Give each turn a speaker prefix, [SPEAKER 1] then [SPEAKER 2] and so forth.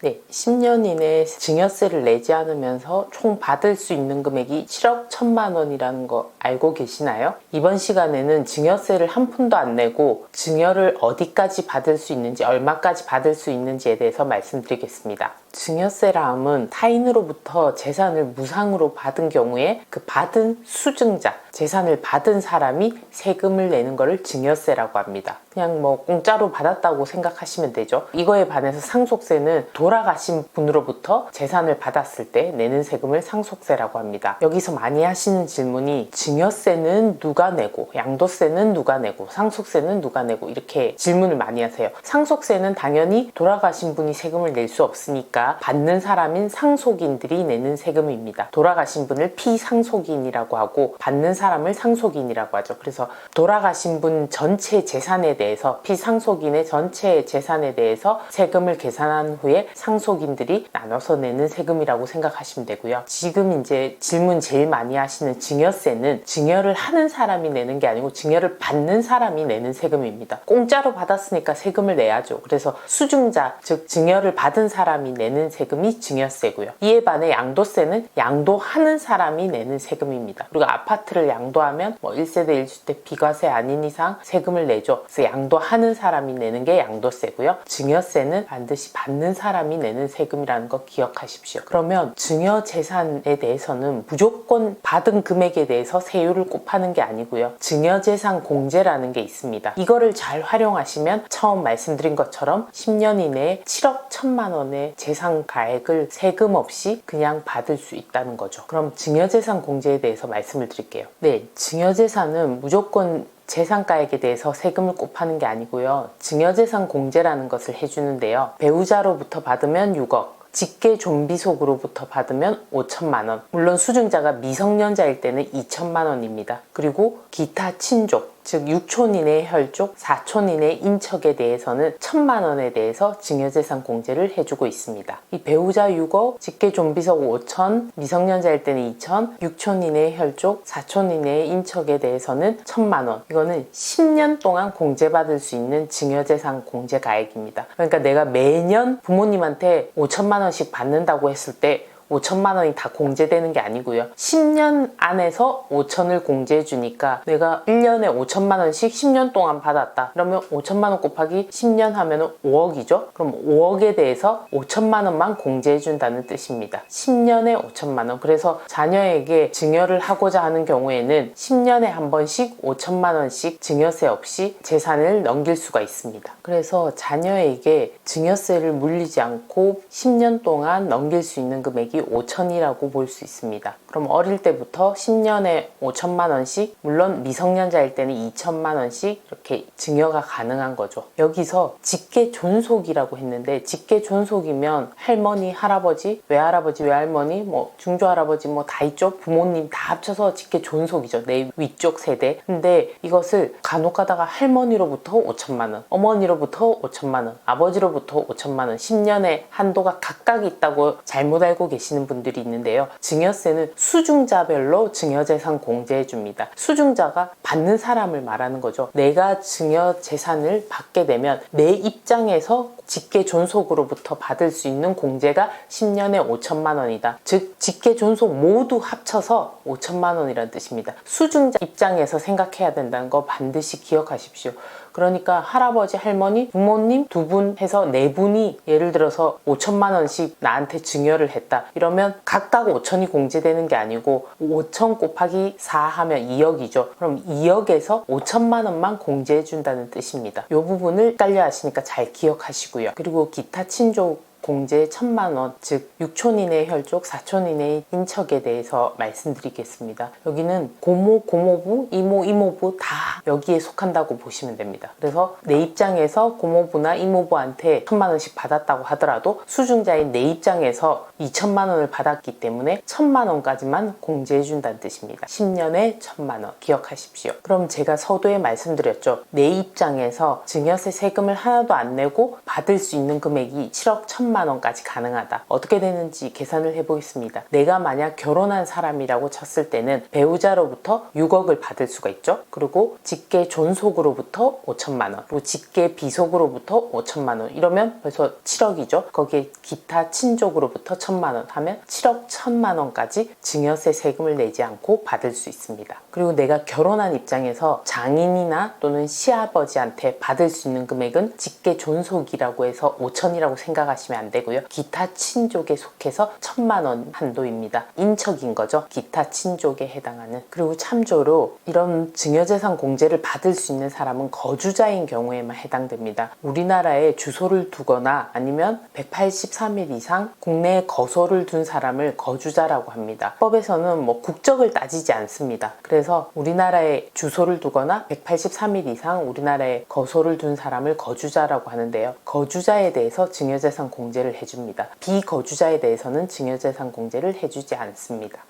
[SPEAKER 1] 네, 10년 이내에 증여세를 내지 않으면서 총 받을 수 있는 금액이 7억 1천만 원이라는 거 알고 계시나요? 이번 시간에는 증여세를 한 푼도 안 내고 증여를 어디까지 받을 수 있는지, 얼마까지 받을 수 있는지에 대해서 말씀드리겠습니다. 증여세라 함은 타인으로부터 재산을 무상으로 받은 경우에 그 받은 수증자, 재산을 받은 사람이 세금을 내는 것을 증여세라고 합니다. 그냥 뭐 공짜로 받았다고 생각하시면 되죠. 이거에 반해서 상속세는 돌아가신 분으로부터 재산을 받았을 때 내는 세금을 상속세라고 합니다. 여기서 많이 하시는 질문이 증여세는 누가 내고, 양도세는 누가 내고, 상속세는 누가 내고, 이렇게 질문을 많이 하세요. 상속세는 당연히 돌아가신 분이 세금을 낼 수 없으니까 받는 사람인 상속인들이 내는 세금입니다. 돌아가신 분을 피상속인이라고 하고 받는 사람을 상속인이라고 하죠. 그래서 돌아가신 분 전체 재산에 대해서, 피상속인의 전체 재산에 대해서 세금을 계산한 후에 상속인들이 나눠서 내는 세금이라고 생각하시면 되고요. 지금 이제 질문 제일 많이 하시는 증여세는 증여를 하는 사람이 내는 게 아니고 증여를 받는 사람이 내는 세금입니다. 공짜로 받았으니까 세금을 내야죠. 그래서 수증자, 즉 증여를 받은 사람이 내는 세금이 증여세고요. 이에 반해 양도세는 양도하는 사람이 내는 세금입니다. 그리고 아파트를 양도하면 뭐 1세대 1주택 비과세 아닌 이상 세금을 내죠. 그래서 양도하는 사람이 내는 게 양도세고요. 증여세는 반드시 받는 사람이 내는 세금이라는 거 기억하십시오. 그러면 증여 재산에 대해서는 무조건 받은 금액에 대해서 세율을 곱하는 게 아니고요. 증여재산 공제라는 게 있습니다. 이거를 잘 활용하시면 처음 말씀드린 것처럼 10년 이내에 7억 1천만 원의 재산 가액을 세금 없이 그냥 받을 수 있다는 거죠. 그럼 증여재산 공제에 대해서 말씀을 드릴게요. 네, 증여재산은 무조건 재산가액에 대해서 세금을 곱하는 게 아니고요. 증여재산 공제라는 것을 해주는데요. 배우자로부터 받으면 6억, 직계 좀비속으로부터 받으면 5천만 원. 물론 수증자가 미성년자일 때는 2천만 원입니다. 그리고 기타 친족, 즉 6촌 이내의 혈족, 4촌 이내의 인척에 대해서는 1천만 원에 대해서 증여재산 공제를 해주고 있습니다. 이 배우자 6억, 직계 좀비속 5천, 미성년자일 때는 2천, 6촌 이내의 혈족, 4촌 이내의 인척에 대해서는 1천만 원. 이거는 10년 동안 공제받을 수 있는 증여재산 공제 가액입니다. 그러니까 내가 매년 부모님한테 5천만 원씩 받는다고 했을 때 5천만 원이 다 공제되는 게 아니고요. 10년 안에서 5천을 공제해 주니까 내가 1년에 5천만 원씩 10년 동안 받았다. 그러면 5천만 원 곱하기 10년 하면 5억이죠. 그럼 5억에 대해서 5천만 원만 공제해 준다는 뜻입니다. 10년에 5천만 원. 그래서 자녀에게 증여를 하고자 하는 경우에는 10년에 한 번씩 5천만 원씩 증여세 없이 재산을 넘길 수가 있습니다. 그래서 자녀에게 증여세를 물리지 않고 10년 동안 넘길 수 있는 금액이 5천이라고 볼 수 있습니다. 그럼 어릴 때부터 10년에 5천만 원씩, 물론 미성년자일 때는 2천만 원씩 이렇게 증여가 가능한 거죠. 여기서 직계 존속이라고 했는데, 직계 존속이면 할머니, 할아버지, 외할아버지, 외할머니, 뭐 중조할아버지 뭐 다 있죠. 부모님 다 합쳐서 직계 존속이죠. 내 위쪽 세대. 근데 이것을 간혹 가다가 할머니로부터 5천만 원, 어머니로부터 5천만 원, 아버지로부터 5천만 원, 10년의 한도가 각각 있다고 잘못 알고 계시는 분들이 있는데요. 증여세는 수증자별로 증여재산 공제해 줍니다. 수증자가 받는 사람을 말하는 거죠. 내가 증여재산을 받게 되면 내 입장에서 직계 존속으로부터 받을 수 있는 공제가 10년에 5천만 원이다. 즉 직계 존속 모두 합쳐서 5천만 원이라는 뜻입니다. 수증자 입장에서 생각해야 된다는 거 반드시 기억하십시오. 그러니까 할아버지, 할머니, 부모님 두 분 해서 네 분이 예를 들어서 5천만 원씩 나한테 증여를 했다. 이러면 각각 5천이 공제되는 게 아니고 5천 곱하기 4 하면 2억이죠. 그럼 2억에서 5천만 원만 공제해 준다는 뜻입니다. 이 부분을 헷갈려 하시니까 잘 기억하시고요. 그리고 기타 친족 공제 1천만 원, 즉 6촌 이내의 혈족, 4촌 이내의 인척에 대해서 말씀드리겠습니다. 여기는 고모, 고모부, 이모, 이모부 다 여기에 속한다고 보시면 됩니다. 그래서 내 입장에서 고모부나 이모부한테 1천만 원씩 받았다고 하더라도 수증자인 내 입장에서 2천만 원을 받았기 때문에 1천만 원까지만 공제해 준다는 뜻입니다. 10년에 1천만 원 기억하십시오. 그럼 제가 서두에 말씀드렸죠. 내 입장에서 증여세 세금을 하나도 안 내고 받을 수 있는 금액이 7억 1천만 1000만 원까지 가능하다. 어떻게 되는지 계산을 해보겠습니다. 내가 만약 결혼한 사람이라고 쳤을 때는 배우자로부터 6억을 받을 수가 있죠. 그리고 직계 존속으로부터 5천만 원, 그리고 직계 비속으로부터 5천만 원, 이러면 벌써 7억이죠. 거기에 기타 친족으로부터 1000만 원 하면 7억 1000만 원까지 증여세 세금을 내지 않고 받을 수 있습니다. 그리고 내가 결혼한 입장에서 장인이나 또는 시아버지한테 받을 수 있는 금액은 직계 존속이라고 해서 5천이라고 생각하시면 안 되고요. 기타 친족에 속해서 1000만 원 한도입니다. 인척인 거죠. 기타 친족에 해당하는. 그리고 참조로 이런 증여재산 공제를 받을 수 있는 사람은 거주자인 경우에만 해당됩니다. 우리나라에 주소를 두거나 아니면 183일 이상 국내에 거소를 둔 사람을 거주자라고 합니다. 법에서는 뭐 국적을 따지지 않습니다. 그래서 우리나라에 주소를 두거나 183일 이상 우리나라에 거소를 둔 사람을 거주자라고 하는데요. 거주자에 대해서 증여재산 공제를 해줍니다. 비거주자에 대해서는 증여재산 공제를 해주지 않습니다.